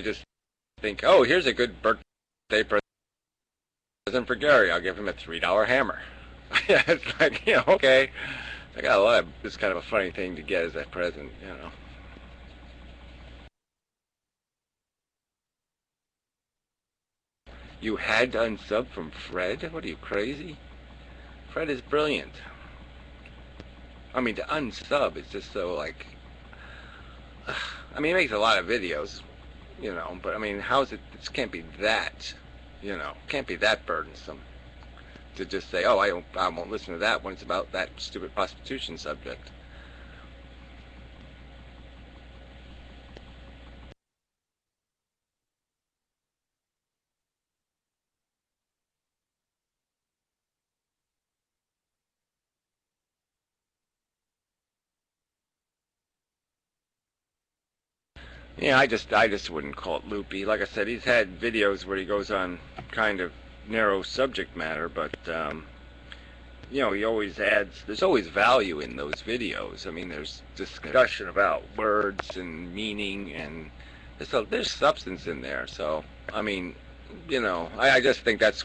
just think, oh, here's a good birthday present for Gary. I'll give him a $3 hammer. Yeah, it's like, okay. I got a lot of, it's kind of a funny thing to get as a present, You had to unsub from Fred? What are you, crazy? Fred is brilliant. I mean, to unsub is just so, like, I mean, he makes a lot of videos, but I mean, how's it, this can't be that, can't be that burdensome to just say, oh, I won't listen to that when it's about that stupid prostitution subject. Yeah, I just wouldn't call it loopy. Like I said, he's had videos where he goes on kind of narrow subject matter, but he always adds. There's always value in those videos. I mean, there's discussion about words and meaning, and there's substance in there. So, I mean, I just think that's,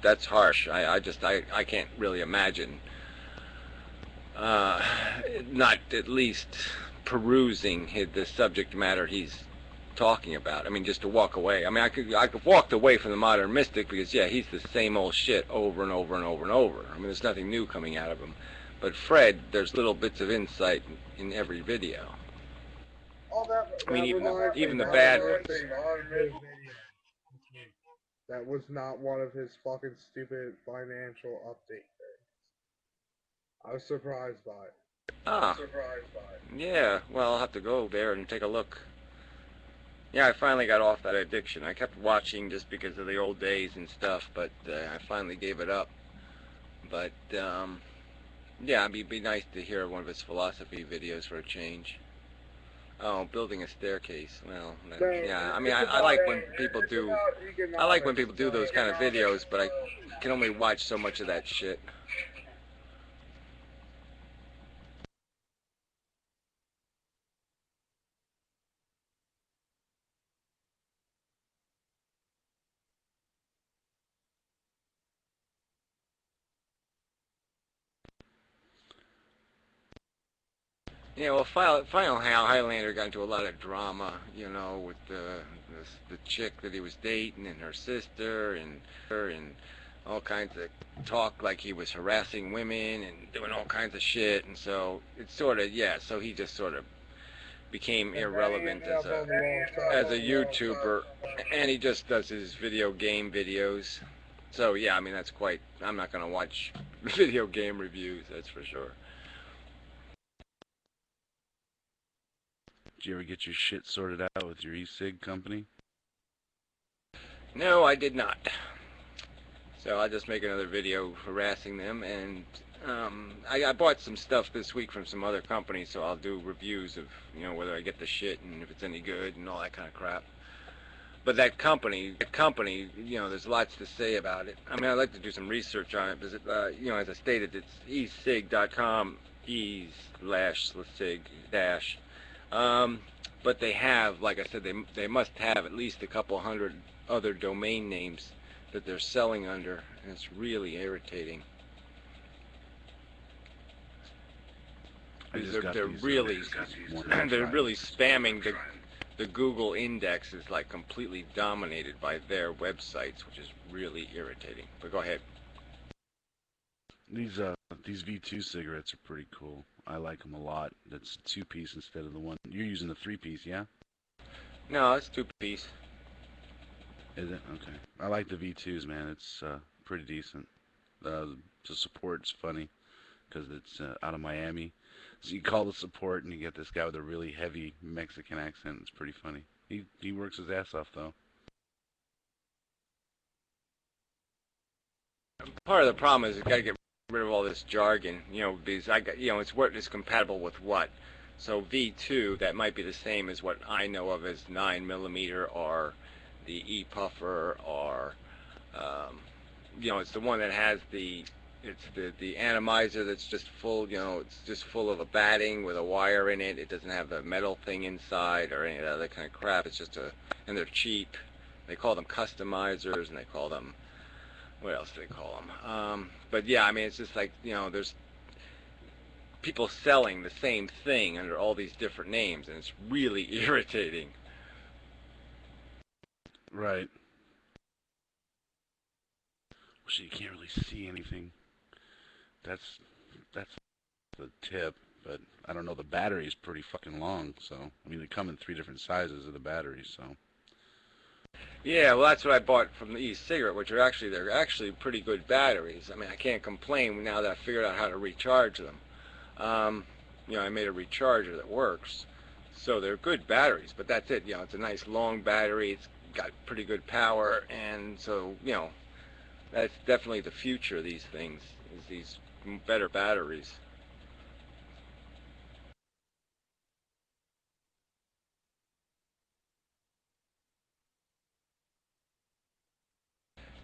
that's harsh. I can't really imagine not at least perusing the subject matter he's talking about. I mean, just to walk away. I mean, I could walked away from the modern mystic because, yeah, he's the same old shit over and over and over and over. I mean, there's nothing new coming out of him. But Fred, there's little bits of insight in every video. I mean, even the bad ones. That was not one of his fucking stupid financial update things. I was surprised by it. Ah. Yeah, well, I'll have to go there and take a look. Yeah, I finally got off that addiction. I kept watching just because of the old days and stuff, but I finally gave it up. But, yeah, it'd be nice to hear one of his philosophy videos for a change. Oh, building a staircase. Well, yeah, I mean, I like when people do, those kind of videos, but I can only watch so much of that shit. Yeah, well, Final Highlander got into a lot of drama, with the chick that he was dating and her sister and all kinds of talk like he was harassing women and doing all kinds of shit, and so it's sort of, yeah, so he just sort of became irrelevant as a YouTuber, and he just does his video game videos. So yeah, I mean, I'm not gonna watch video game reviews, that's for sure. Did you ever get your shit sorted out with your e-cig company? No, I did not. So I'll just make another video harassing them, and I bought some stuff this week from some other companies, so I'll do reviews of, whether I get the shit and if it's any good and all that kind of crap. But that company, there's lots to say about it. I mean, I'd like to do some research on it, because, as I stated, it's ecig.com, e/sig dash. But they have, like I said, they must have at least a couple hundred other domain names that they're selling under, and it's really irritating. They're really spamming the Google index is like completely dominated by their websites, which is really irritating. But go ahead. These V2 cigarettes are pretty cool. I like them a lot. That's a 2-piece instead of the one. You're using the 3-piece, yeah? No, it's 2-piece. Is it? Okay. I like the V2s, man. It's pretty decent. The support's funny because it's out of Miami. So you call the support and you get this guy with a really heavy Mexican accent. It's pretty funny. He works his ass off, though. Part of the problem is you got to get rid of all this jargon, because it's compatible with what? So V2, that might be the same as what I know of as 9mm or the E-Puffer, or, it's the one that has the It's the atomizer that's just full, you know, it's just full of a batting with a wire in it. It doesn't have the metal thing inside or any of that other kind of crap. It's just and they're cheap. They call them customizers, and they call them, what else do they call them? But yeah, I mean, it's just like, you know, there's people selling the same thing under all these different names, and it's really irritating. Right. So you can't really see anything. That's the tip, but I don't know. The battery's pretty fucking long, so I mean they come in 3 different sizes of the batteries, so. Yeah, well, that's what I bought from the e-cigarette, which are actually, they're actually pretty good batteries. I mean, I can't complain now that I figured out how to recharge them. You know, I made a recharger that works, so they're good batteries. But that's it. You know, it's a nice long battery. It's got pretty good power, and so, you know, that's definitely the future of these things, is these better batteries.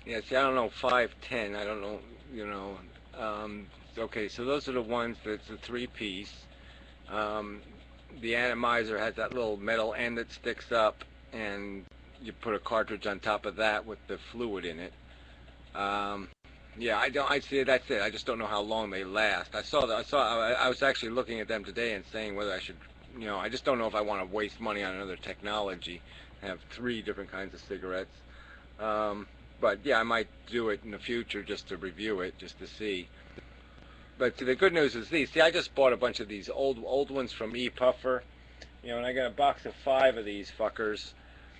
Yeah, see, I don't know, 510, I don't know, you know. Okay, so those are the ones that's a three-piece. Um, the atomizer has that little metal end that sticks up, and you put a cartridge on top of that with the fluid in it. Um, yeah, I see, that's it. I just don't know how long they last. I was actually looking at them today and saying whether I should, you know, I just don't know if I want to waste money on another technology, have 3 different kinds of cigarettes. Um, but yeah, I might do it in the future just to review it, just to see. But the good news is these. See, I just bought a bunch of these old ones from ePuffer, you know, and I got a box of 5 of these fuckers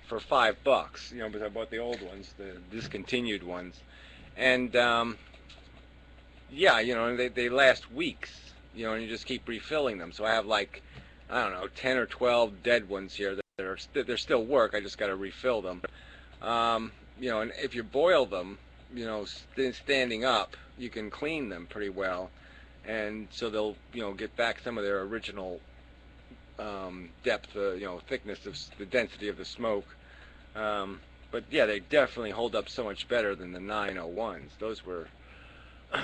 for $5, you know, because I bought the old ones, the discontinued ones, and yeah, you know, they last weeks, you know, and you just keep refilling them. So I have like, I don't know, 10 or 12 dead ones here that are they're still work. I just got to refill them. You know, and if you boil them, you know, standing up, you can clean them pretty well, and so they'll, you know, get back some of their original depth, you know, thickness of the density of the smoke. But yeah, they definitely hold up so much better than the 901s. Those were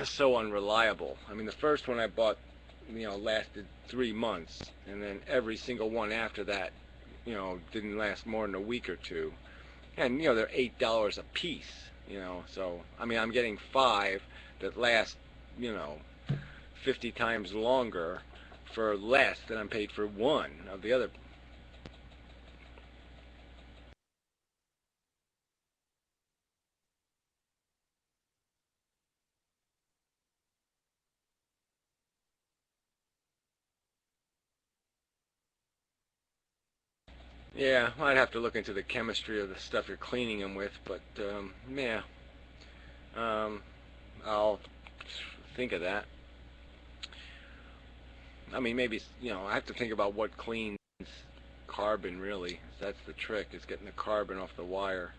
so unreliable. I mean, the first one I bought, you know, lasted 3 months, and then every single one after that, you know, didn't last more than a week or two. And you know, they're $8 a piece. You know, so I mean, I'm getting 5 that last, you know, 50 times longer for less than I'm paid for one of the other. Yeah, I'd have to look into the chemistry of the stuff you're cleaning them with, but yeah, um, I'll think of that. I mean, maybe, you know, I have to think about what cleans carbon really. That's the trick, is getting the carbon off the wire.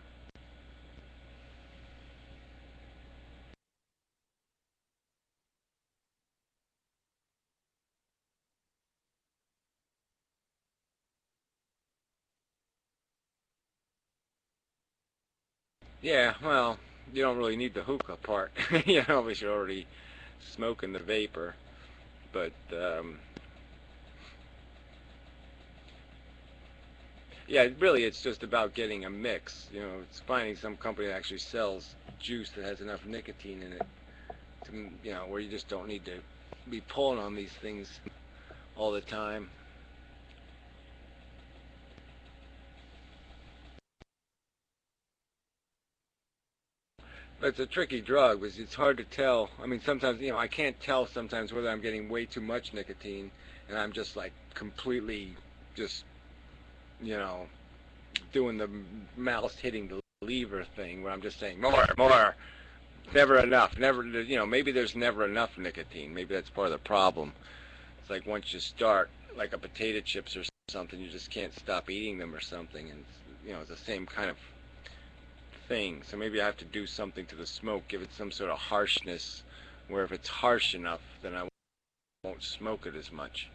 Yeah, well, you don't really need the hookah part. You know, because you're already smoking the vapor. But yeah, really, it's just about getting a mix. You know, it's finding some company that actually sells juice that has enough nicotine in it to, you know, where you just don't need to be pulling on these things all the time. But it's a tricky drug because it's hard to tell. I mean, sometimes, you know, I can't tell sometimes whether I'm getting way too much nicotine and I'm just like completely just, you know, doing the mouse hitting the lever thing where I'm just saying more, more, never enough, never, you know, maybe there's never enough nicotine. Maybe that's part of the problem. It's like once you start, like a potato chips or something, you just can't stop eating them or something, and you know, it's the same kind of thing. So maybe I have to do something to the smoke, give it some sort of harshness, where if it's harsh enough, then I won't smoke it as much.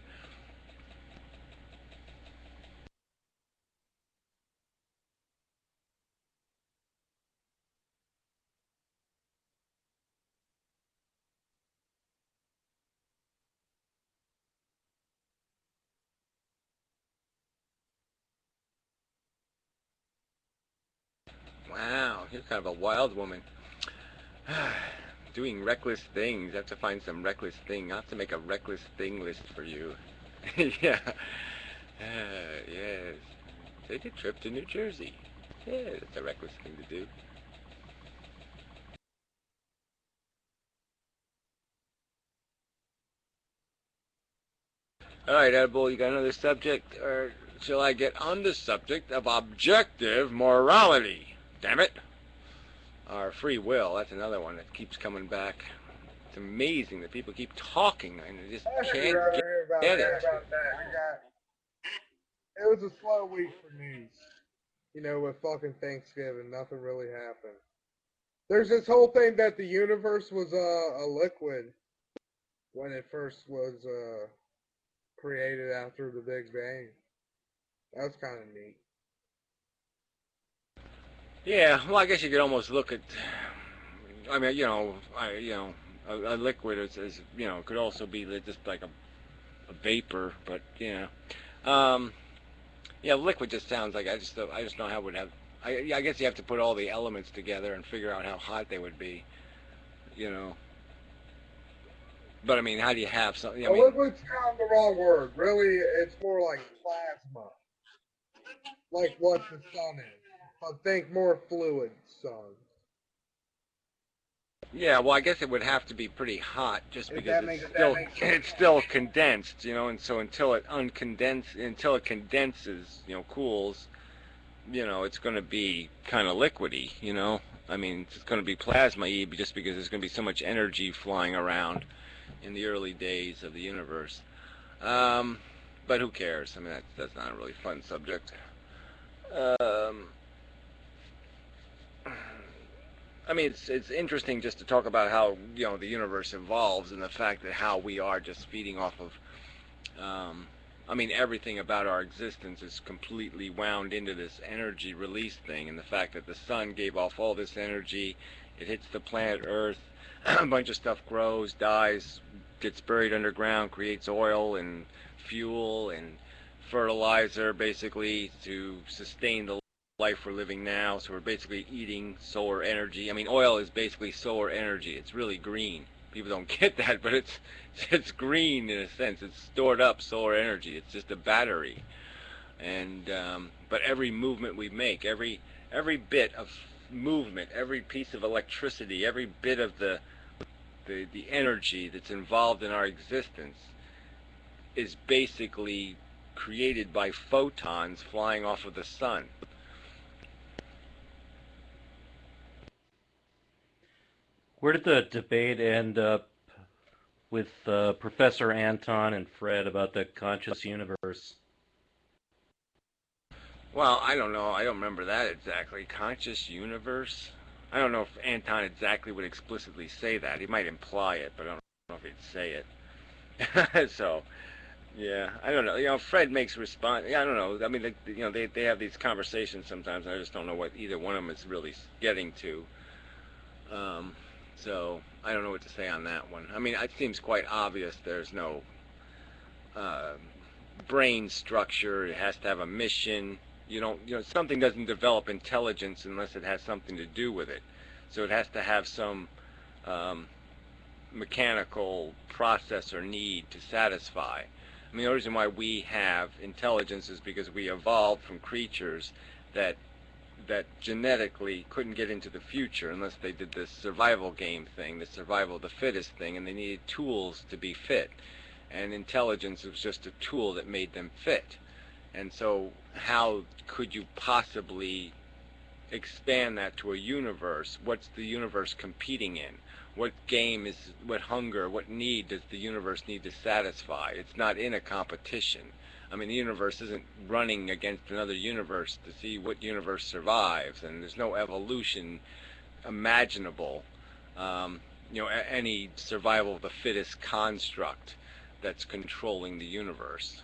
you're kind of a wild woman. Doing reckless things. I have to find some reckless thing. I have to make a reckless thing list for you. Yeah. Yes. Take a trip to New Jersey. Yeah, that's a reckless thing to do. Alright, Edible, you got another subject? Or shall I get on the subject of objective morality? Damn it. Our free will, that's another one that keeps coming back. It's amazing that people keep talking and they just can't get it. It was a slow week for news. You know, with fucking Thanksgiving, nothing really happened. There's this whole thing that the universe was a liquid when it first was created after the Big Bang. That was kind of neat. Yeah, well, I guess you could almost look at. I mean, a liquid is could also be just like a vapor, but yeah, liquid just sounds like I just don't know how it would have. I guess you have to put all the elements together and figure out how hot they would be, you know. But I mean, how do you have something? I mean, liquid's kind of the wrong word. Really, it's more like plasma, like what the sun is. But think more fluid sun. yeah, well, I guess it would have to be pretty hot, just If because it's still condensed, and so until it condenses, cools, it's going to be kind of liquidy, I mean, it's going to be plasma-y just because there's going to be so much energy flying around in the early days of the universe. But who cares? I mean, that's not a really fun subject. I mean, it's interesting just to talk about how the universe evolves and the fact that how we are just feeding off of. I mean, everything about our existence is completely wound into this energy release thing, and the fact that the sun gave off all this energy, it hits the planet Earth, a bunch of stuff grows, dies, gets buried underground, creates oil and fuel and fertilizer, basically to sustain the life we're living now. So we're basically eating solar energy. I mean, oil is basically solar energy. It's really green. People don't get that, but it's green in a sense. It's stored up solar energy. It's just a battery. And but every movement we make, every bit of movement, every piece of electricity, every bit of the energy that's involved in our existence is basically created by photons flying off of the sun. Where did the debate end up with Professor Anton and Fred about the conscious universe? Well, I don't know. I don't remember that exactly. Conscious universe? I don't know if Anton exactly would explicitly say that. He might imply it, but I don't know if he'd say it. So, yeah, I don't know. Fred makes response. Yeah, I don't know. I mean, they have these conversations sometimes, and I just don't know what either one of them is really getting to. So I don't know what to say on that one. I mean, it seems quite obvious there's no brain structure. It has to have a mission. Something doesn't develop intelligence unless it has something to do with it. So it has to have some mechanical process or need to satisfy. I mean, the reason why we have intelligence is because we evolved from creatures that genetically couldn't get into the future unless they did this survival game thing, the survival of the fittest thing, and they needed tools to be fit. And intelligence was just a tool that made them fit. And so how could you possibly expand that to a universe? What's the universe competing in? What hunger, what need does the universe need to satisfy? It's not in a competition. I mean, the universe isn't running against another universe to see what universe survives, and there's no evolution imaginable. Any survival of the fittest construct that's controlling the universe.